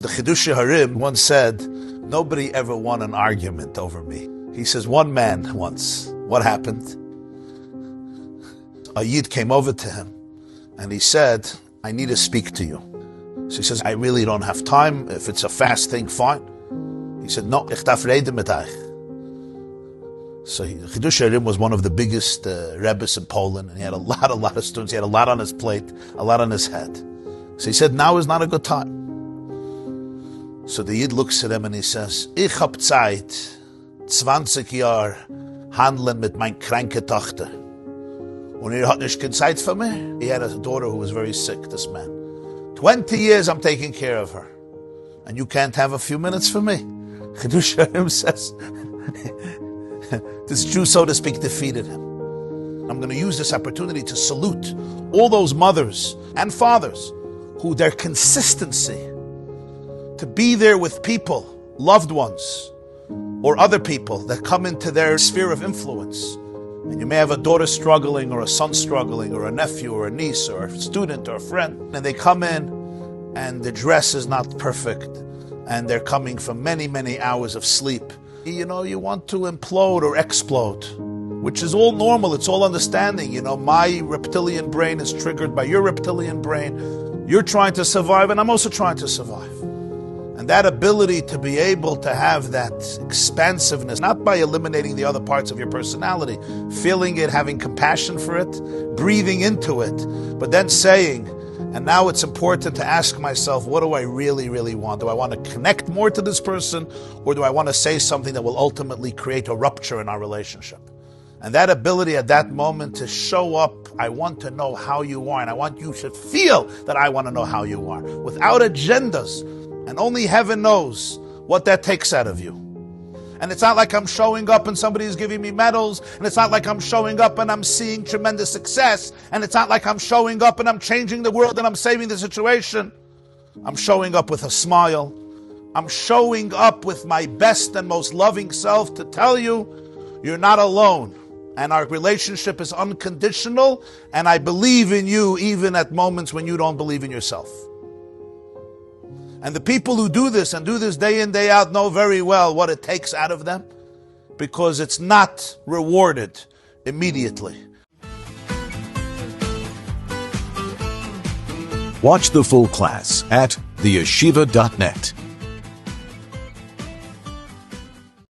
The Chidushei Harim once said, nobody ever won an argument over me. He says, one man once. What happened? A Yid came over to him and he said, I need to speak to you. So he says, I really don't have time. If it's a fast thing, fine. He said, no, ich darf reden mit euch. So Chidushei Harim was one of the biggest rebbes in Poland, and he had a lot of students. He had a lot on his plate, a lot on his head. So he said, now is not a good time. So the Yid looks at him and he says, ich hab Zeit, 20 Jahre handeln mit mein kranke Tochter. Und hat nicht keine Zeit für mich. He had a daughter who was very sick, this man. 20 years I'm taking care of her. And you can't have a few minutes for me. Chidushei Harim says, this Jew, so to speak, defeated him. I'm going to use this opportunity to salute all those mothers and fathers who their consistency to be there with people, loved ones, or other people that come into their sphere of influence. And you may have a daughter struggling, or a son struggling, or a nephew, or a niece, or a student, or a friend. And they come in, and the dress is not perfect, and they're coming from many, many hours of sleep. You know, you want to implode or explode, which is all normal, it's all understanding. You know, my reptilian brain is triggered by your reptilian brain. You're trying to survive, and I'm also trying to survive. And that ability to be able to have that expansiveness, not by eliminating the other parts of your personality, feeling it, having compassion for it, breathing into it, but then saying, and now it's important to ask myself, what do I really, really want? Do I want to connect more to this person, or do I want to say something that will ultimately create a rupture in our relationship? And that ability at that moment to show up, I want to know how you are, and I want you to feel that I want to know how you are, without agendas. And only heaven knows what that takes out of you. And it's not like I'm showing up and somebody's giving me medals, and it's not like I'm showing up and I'm seeing tremendous success, and it's not like I'm showing up and I'm changing the world and I'm saving the situation. I'm showing up with a smile. I'm showing up with my best and most loving self to tell you, you're not alone. And our relationship is unconditional, and I believe in you even at moments when you don't believe in yourself. And the people who do this and do this day in, day out know very well what it takes out of them, because it's not rewarded immediately. Watch the full class at theyeshiva.net.